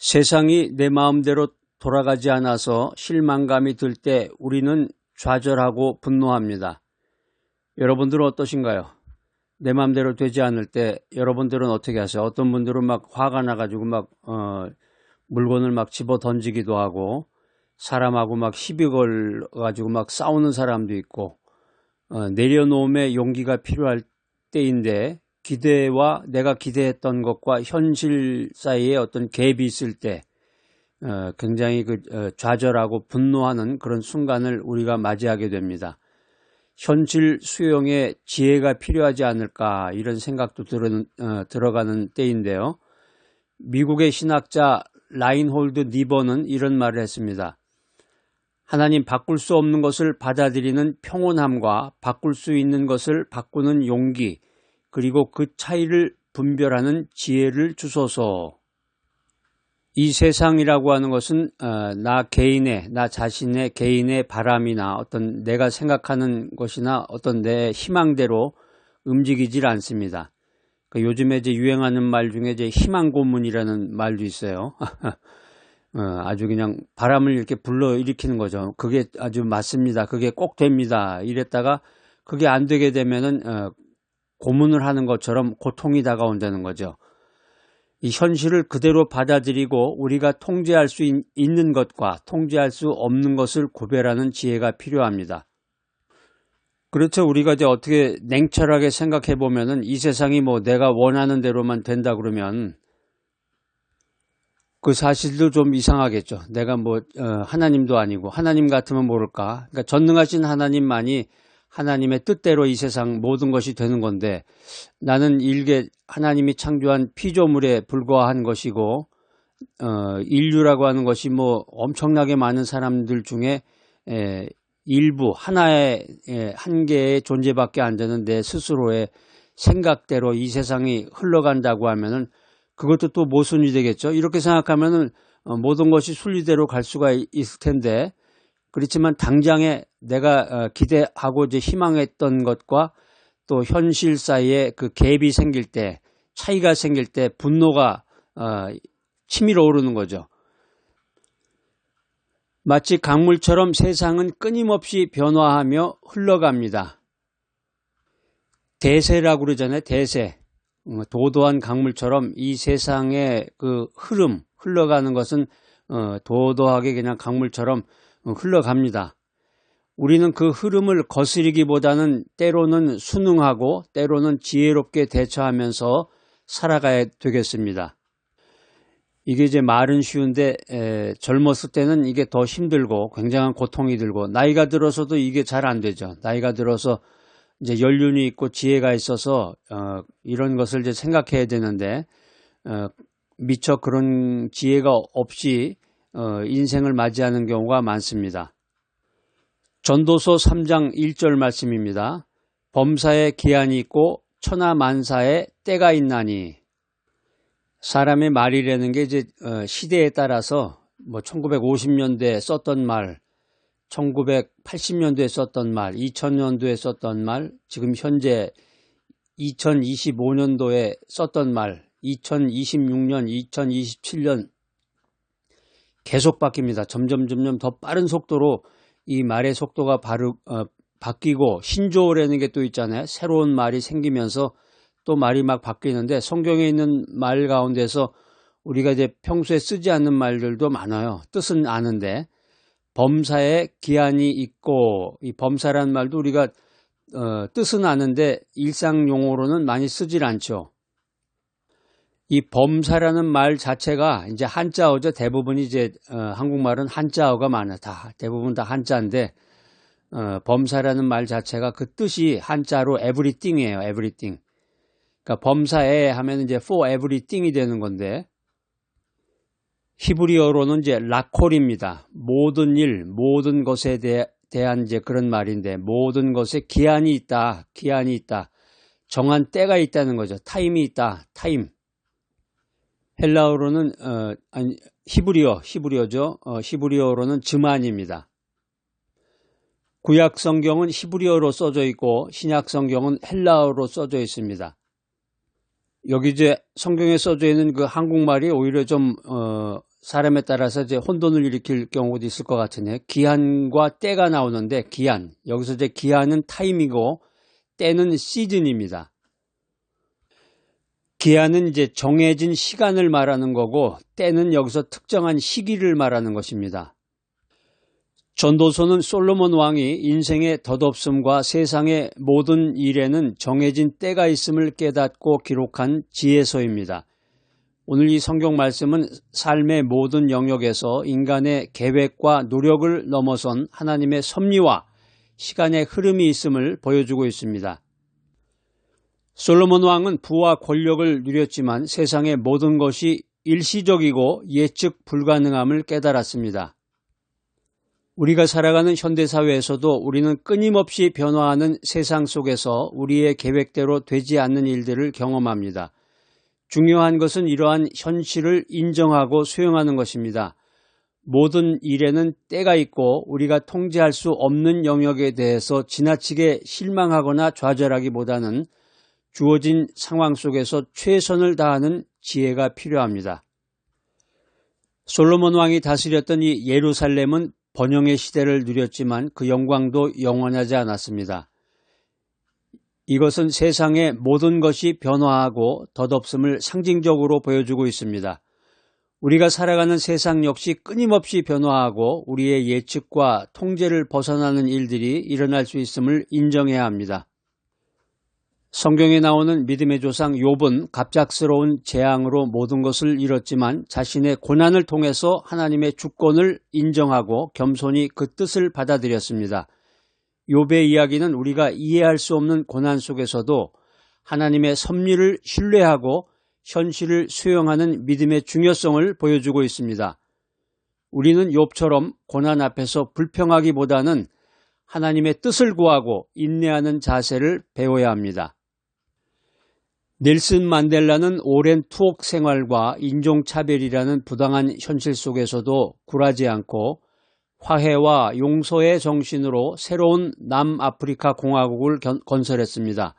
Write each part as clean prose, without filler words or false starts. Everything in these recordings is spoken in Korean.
세상이 내 마음대로 돌아가지 않아서 실망감이 들 때 우리는 좌절하고 분노합니다. 여러분들은 어떠신가요? 내 마음대로 되지 않을 때 여러분들은 어떻게 하세요? 어떤 분들은 막 화가 나가지고 막 물건을 막 집어 던지기도 하고 사람하고 막 시비 걸가지고 막 싸우는 사람도 있고 내려놓음의 용기가 필요할 때인데 기대와 내가 기대했던 것과 현실 사이에 어떤 갭이 있을 때 굉장히 좌절하고 분노하는 그런 순간을 우리가 맞이하게 됩니다. 현실 수용에 지혜가 필요하지 않을까 이런 생각도 들어가는 때인데요. 미국의 신학자 라인홀드 니버는 이런 말을 했습니다. 하나님 바꿀 수 없는 것을 받아들이는 평온함과 바꿀 수 있는 것을 바꾸는 용기 그리고 그 차이를 분별하는 지혜를 주소서. 이 세상이라고 하는 것은 나 자신의 개인의 바람이나 어떤 내가 생각하는 것이나 어떤 내 희망대로 움직이질 않습니다. 요즘에 이제 유행하는 말 중에 이제 희망 고문이라는 말도 있어요. 아주 그냥 바람을 이렇게 불러일으키는 거죠. 그게 아주 맞습니다. 그게 꼭 됩니다. 이랬다가 그게 안 되게 되면은 고문을 하는 것처럼 고통이 다가온다는 거죠. 이 현실을 그대로 받아들이고 우리가 통제할 수 있는 것과 통제할 수 없는 것을 구별하는 지혜가 필요합니다. 그렇죠. 우리가 이제 어떻게 냉철하게 생각해 보면은 이 세상이 뭐 내가 원하는 대로만 된다 그러면 그 사실도 좀 이상하겠죠. 내가 뭐 하나님도 아니고 하나님 같으면 모를까. 그러니까 전능하신 하나님만이 하나님의 뜻대로 이 세상 모든 것이 되는 건데 나는 일개 하나님이 창조한 피조물에 불과한 것이고 인류라고 하는 것이 뭐 엄청나게 많은 사람들 중에 일부 하나의 한 개의 존재밖에 안 되는 내 스스로의 생각대로 이 세상이 흘러간다고 하면은 그것도 또 모순이 되겠죠. 이렇게 생각하면은 모든 것이 순리대로 갈 수가 있을 텐데 그렇지만 당장에 내가 기대하고 이제 희망했던 것과 또 현실 사이에 그 갭이 생길 때 차이가 생길 때 분노가 치밀어 오르는 거죠. 마치 강물처럼 세상은 끊임없이 변화하며 흘러갑니다. 대세라고 그러잖아요. 대세. 도도한 강물처럼 이 세상의 그 흐름, 흘러가는 것은 도도하게 그냥 강물처럼 흘러갑니다. 우리는 그 흐름을 거스르기보다는 때로는 순응하고 때로는 지혜롭게 대처하면서 살아가야 되겠습니다. 이게 이제 말은 쉬운데 젊었을 때는 이게 더 힘들고 굉장한 고통이 들고 나이가 들어서도 이게 잘 안 되죠. 나이가 들어서 이제 연륜이 있고 지혜가 있어서 이런 것을 이제 생각해야 되는데 미처 그런 지혜가 없이 인생을 맞이하는 경우가 많습니다. 전도서 3장 1절 말씀입니다. 범사에 기한이 있고 천하만사에 때가 있나니. 사람의 말이라는 게 이제 시대에 따라서 뭐 1950년대에 썼던 말, 1980년도에 썼던 말, 2000년도에 썼던 말, 지금 현재 2025년도에 썼던 말, 2026년, 2027년 계속 바뀝니다. 점점 더 빠른 속도로 이 말의 속도가 바뀌고 신조어라는 게 또 있잖아요. 새로운 말이 생기면서 또 말이 막 바뀌는데 성경에 있는 말 가운데서 우리가 이제 평소에 쓰지 않는 말들도 많아요. 뜻은 아는데 범사에 기한이 있고 이 범사라는 말도 우리가 뜻은 아는데 일상 용어로는 많이 쓰질 않죠. 이 범사라는 말 자체가 이제 한자어죠. 대부분이 이제 한국말은 한자어가 많아. 대부분 다 한자인데 범사라는 말 자체가 그 뜻이 한자로 everything이에요. everything. 그러니까 범사에 하면 이제 for everything이 되는 건데 히브리어로는 이제 라콜입니다. 모든 일, 모든 것에 대한 이제 그런 말인데 모든 것에 기한이 있다. 정한 때가 있다는 거죠. 타임이 있다. 타임. 헬라어로는 히브리어죠. 히브리어로는 즈만입니다. 구약 성경은 히브리어로 써져 있고 신약 성경은 헬라어로 써져 있습니다. 여기 이제 성경에 써져 있는 그 한국말이 오히려 좀 사람에 따라서 이제 혼돈을 일으킬 경우도 있을 것 같으네요. 기한과 때가 나오는데 기한, 여기서 이제 기한은 타임이고 때는 시즌입니다. 기한은 이제 정해진 시간을 말하는 거고 때는 여기서 특정한 시기를 말하는 것입니다. 전도서는 솔로몬 왕이 인생의 덧없음과 세상의 모든 일에는 정해진 때가 있음을 깨닫고 기록한 지혜서입니다. 오늘 이 성경 말씀은 삶의 모든 영역에서 인간의 계획과 노력을 넘어선 하나님의 섭리와 시간의 흐름이 있음을 보여주고 있습니다. 솔로몬 왕은 부와 권력을 누렸지만 세상의 모든 것이 일시적이고 예측 불가능함을 깨달았습니다. 우리가 살아가는 현대사회에서도 우리는 끊임없이 변화하는 세상 속에서 우리의 계획대로 되지 않는 일들을 경험합니다. 중요한 것은 이러한 현실을 인정하고 수용하는 것입니다. 모든 일에는 때가 있고 우리가 통제할 수 없는 영역에 대해서 지나치게 실망하거나 좌절하기보다는 주어진 상황 속에서 최선을 다하는 지혜가 필요합니다. 솔로몬 왕이 다스렸던 이 예루살렘은 번영의 시대를 누렸지만 그 영광도 영원하지 않았습니다. 이것은 세상의 모든 것이 변화하고 덧없음을 상징적으로 보여주고 있습니다. 우리가 살아가는 세상 역시 끊임없이 변화하고 우리의 예측과 통제를 벗어나는 일들이 일어날 수 있음을 인정해야 합니다. 성경에 나오는 믿음의 조상 욥은 갑작스러운 재앙으로 모든 것을 잃었지만 자신의 고난을 통해서 하나님의 주권을 인정하고 겸손히 그 뜻을 받아들였습니다. 욥의 이야기는 우리가 이해할 수 없는 고난 속에서도 하나님의 섭리를 신뢰하고 현실을 수용하는 믿음의 중요성을 보여주고 있습니다. 우리는 욥처럼 고난 앞에서 불평하기보다는 하나님의 뜻을 구하고 인내하는 자세를 배워야 합니다. 넬슨 만델라는 오랜 투옥 생활과 인종차별이라는 부당한 현실 속에서도 굴하지 않고 화해와 용서의 정신으로 새로운 남아프리카 공화국을 건설했습니다.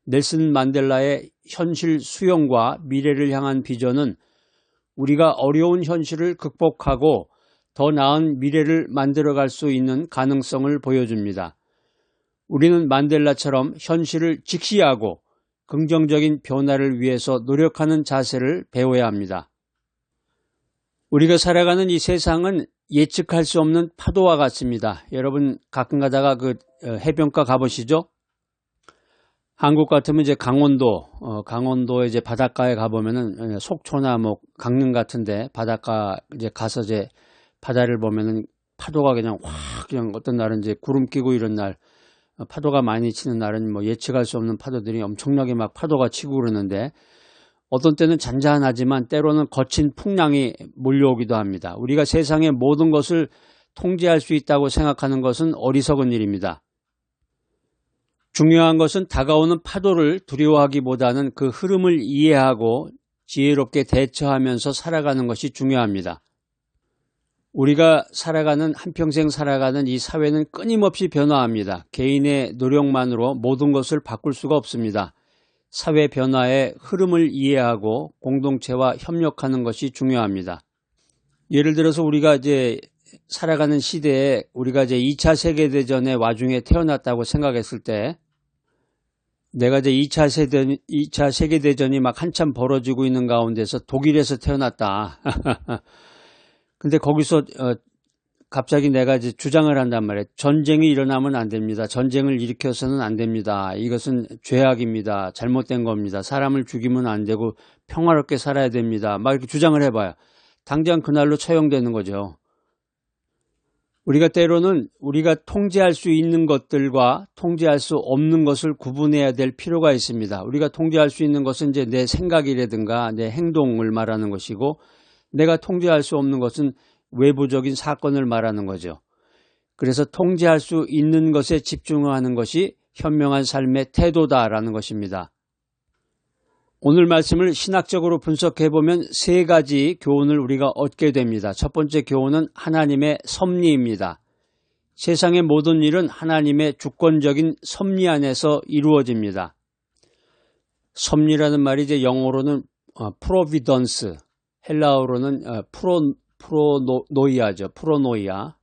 넬슨 만델라의 현실 수용과 미래를 향한 비전은 우리가 어려운 현실을 극복하고 더 나은 미래를 만들어갈 수 있는 가능성을 보여줍니다. 우리는 만델라처럼 현실을 직시하고 긍정적인 변화를 위해서 노력하는 자세를 배워야 합니다. 우리가 살아가는 이 세상은 예측할 수 없는 파도와 같습니다. 여러분 가끔 가다가 그 해변가 가보시죠? 한국 같으면 이제 강원도에 이제 바닷가에 가보면은 속초나 뭐 강릉 같은데 바닷가 이제 가서 이제 바다를 보면은 파도가 그냥 확 그냥 어떤 날은 이제 구름 끼고 이런 날 파도가 많이 치는 날은 뭐 예측할 수 없는 파도들이 엄청나게 막 파도가 치고 그러는데 어떤 때는 잔잔하지만 때로는 거친 풍랑이 몰려오기도 합니다. 우리가 세상의 모든 것을 통제할 수 있다고 생각하는 것은 어리석은 일입니다. 중요한 것은 다가오는 파도를 두려워하기보다는 그 흐름을 이해하고 지혜롭게 대처하면서 살아가는 것이 중요합니다. 우리가 한평생 살아가는 이 사회는 끊임없이 변화합니다. 개인의 노력만으로 모든 것을 바꿀 수가 없습니다. 사회 변화의 흐름을 이해하고 공동체와 협력하는 것이 중요합니다. 예를 들어서 우리가 이제 살아가는 시대에 우리가 이제 2차 세계대전의 와중에 태어났다고 생각했을 때 내가 이제 2차 세계대전이 막 한참 벌어지고 있는 가운데서 독일에서 태어났다. 근데 거기서 갑자기 내가 이제 주장을 한단 말이에요. 전쟁이 일어나면 안 됩니다. 전쟁을 일으켜서는 안 됩니다. 이것은 죄악입니다. 잘못된 겁니다. 사람을 죽이면 안 되고 평화롭게 살아야 됩니다. 막 이렇게 주장을 해봐요. 당장 그날로 처형되는 거죠. 우리가 때로는 우리가 통제할 수 있는 것들과 통제할 수 없는 것을 구분해야 될 필요가 있습니다. 우리가 통제할 수 있는 것은 이제 내 생각이라든가 내 행동을 말하는 것이고 내가 통제할 수 없는 것은 외부적인 사건을 말하는 거죠. 그래서 통제할 수 있는 것에 집중하는 것이 현명한 삶의 태도다라는 것입니다. 오늘 말씀을 신학적으로 분석해보면 세 가지 교훈을 우리가 얻게 됩니다. 첫 번째 교훈은 하나님의 섭리입니다. 세상의 모든 일은 하나님의 주권적인 섭리 안에서 이루어집니다. 섭리라는 말이 이제 영어로는 providence, 헬라어로는 프로노이아죠. 프로노이아.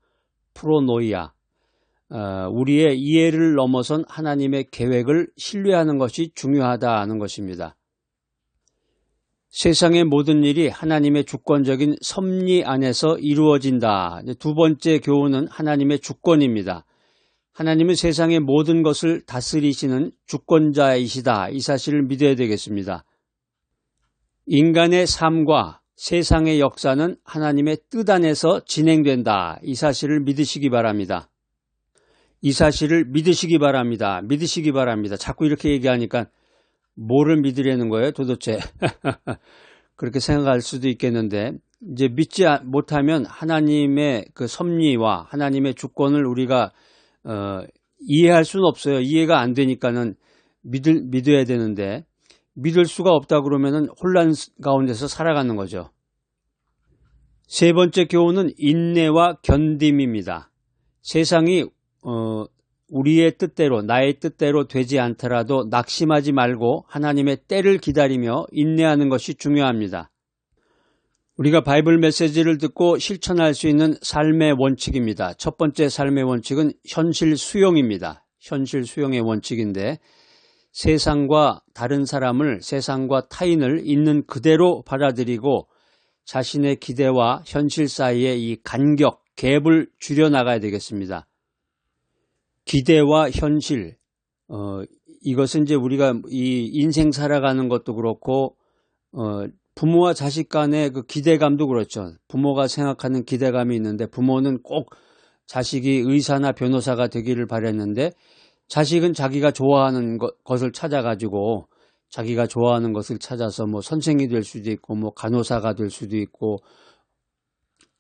우리의 이해를 넘어선 하나님의 계획을 신뢰하는 것이 중요하다는 것입니다. 세상의 모든 일이 하나님의 주권적인 섭리 안에서 이루어진다. 두 번째 교훈은 하나님의 주권입니다. 하나님은 세상의 모든 것을 다스리시는 주권자이시다. 이 사실을 믿어야 되겠습니다. 인간의 삶과 세상의 역사는 하나님의 뜻 안에서 진행된다. 이 사실을 믿으시기 바랍니다. 이 사실을 믿으시기 바랍니다. 믿으시기 바랍니다. 자꾸 이렇게 얘기하니까 뭐를 믿으려는 거예요, 도대체? 그렇게 생각할 수도 있겠는데, 이제 믿지 못하면 하나님의 그 섭리와 하나님의 주권을 우리가 이해할 수는 없어요. 이해가 안 되니까는 믿어야 되는데, 믿을 수가 없다 그러면은 혼란 가운데서 살아가는 거죠. 세 번째 교훈은 인내와 견딤입니다. 세상이 우리의 뜻대로, 나의 뜻대로 되지 않더라도 낙심하지 말고 하나님의 때를 기다리며 인내하는 것이 중요합니다. 우리가 바이블 메시지를 듣고 실천할 수 있는 삶의 원칙입니다. 첫 번째 삶의 원칙은 현실 수용입니다. 현실 수용의 원칙인데, 세상과 다른 사람을, 세상과 타인을 있는 그대로 받아들이고 자신의 기대와 현실 사이의 이 간격, 갭을 줄여나가야 되겠습니다. 기대와 현실, 이것은 이제 우리가 이 인생 살아가는 것도 그렇고, 부모와 자식 간의 그 기대감도 그렇죠. 부모가 생각하는 기대감이 있는데, 부모는 꼭 자식이 의사나 변호사가 되기를 바랬는데, 자식은 자기가 좋아하는 것을 찾아가지고, 자기가 좋아하는 것을 찾아서 뭐 선생이 될 수도 있고, 뭐 간호사가 될 수도 있고,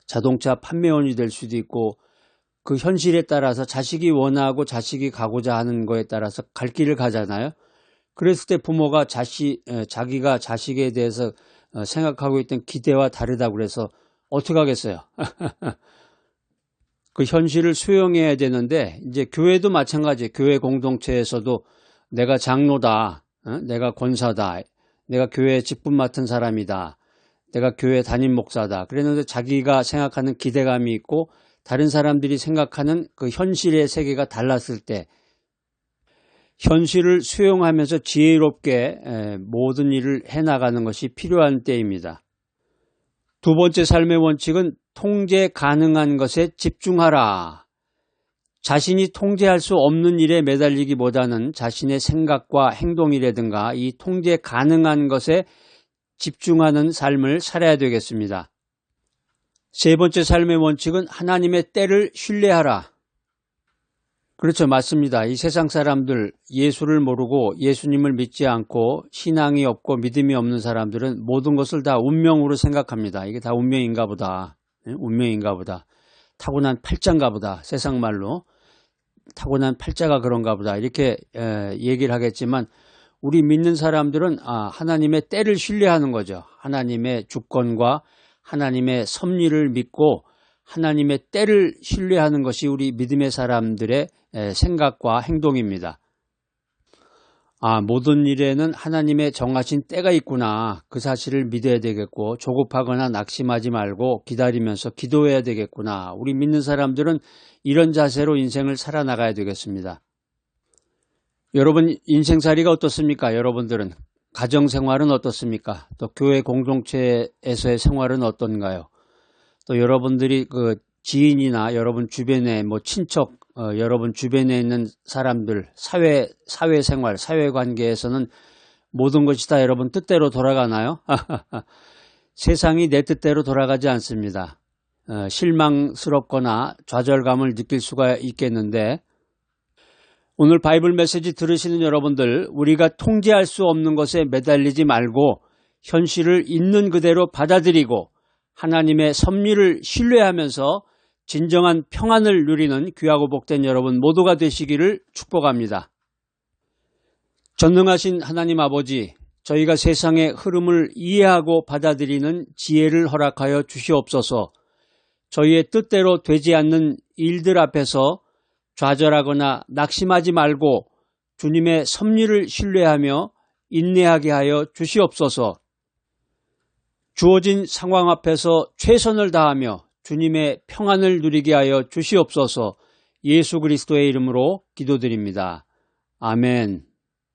자동차 판매원이 될 수도 있고, 그 현실에 따라서 자식이 원하고 자식이 가고자 하는 거에 따라서 갈 길을 가잖아요. 그랬을 때 부모가 자기가 자식에 대해서 생각하고 있던 기대와 다르다고 그래서 어떻게 하겠어요? 그 현실을 수용해야 되는데, 이제 교회도 마찬가지예요. 교회 공동체에서도 내가 장로다, 내가 권사다, 내가 교회에 직분 맡은 사람이다, 내가 교회 담임 목사다. 그랬는데 자기가 생각하는 기대감이 있고 다른 사람들이 생각하는 그 현실의 세계가 달랐을 때, 현실을 수용하면서 지혜롭게 모든 일을 해나가는 것이 필요한 때입니다. 두 번째 삶의 원칙은 통제 가능한 것에 집중하라. 자신이 통제할 수 없는 일에 매달리기보다는 자신의 생각과 행동이라든가 이 통제 가능한 것에 집중하는 삶을 살아야 되겠습니다. 세 번째 삶의 원칙은 하나님의 때를 신뢰하라. 그렇죠. 맞습니다. 이 세상 사람들, 예수를 모르고 예수님을 믿지 않고 신앙이 없고 믿음이 없는 사람들은 모든 것을 다 운명으로 생각합니다. 이게 다 운명인가 보다. 운명인가 보다. 타고난 팔자인가 보다. 세상 말로. 타고난 팔자가 그런가 보다. 이렇게 얘기를 하겠지만, 우리 믿는 사람들은 하나님의 때를 신뢰하는 거죠. 하나님의 주권과 하나님의 섭리를 믿고 하나님의 때를 신뢰하는 것이 우리 믿음의 사람들의 생각과 행동입니다. 모든 일에는 하나님의 정하신 때가 있구나. 그 사실을 믿어야 되겠고, 조급하거나 낙심하지 말고 기다리면서 기도해야 되겠구나. 우리 믿는 사람들은 이런 자세로 인생을 살아나가야 되겠습니다. 여러분 인생살이가 어떻습니까? 여러분들은 가정생활은 어떻습니까? 또 교회 공동체에서의 생활은 어떤가요? 또 여러분들이 그 지인이나 여러분 주변에 뭐 친척, 여러분 주변에 있는 사람들, 사회생활, 사회관계에서는 모든 것이 다 여러분 뜻대로 돌아가나요? 세상이 내 뜻대로 돌아가지 않습니다. 실망스럽거나 좌절감을 느낄 수가 있겠는데, 오늘 바이블 메시지 들으시는 여러분들, 우리가 통제할 수 없는 것에 매달리지 말고 현실을 있는 그대로 받아들이고 하나님의 섭리를 신뢰하면서 진정한 평안을 누리는 귀하고 복된 여러분 모두가 되시기를 축복합니다. 전능하신 하나님 아버지, 저희가 세상의 흐름을 이해하고 받아들이는 지혜를 허락하여 주시옵소서. 저희의 뜻대로 되지 않는 일들 앞에서 좌절하거나 낙심하지 말고 주님의 섭리를 신뢰하며 인내하게 하여 주시옵소서. 주어진 상황 앞에서 최선을 다하며 주님의 평안을 누리게 하여 주시옵소서. 예수 그리스도의 이름으로 기도드립니다. 아멘.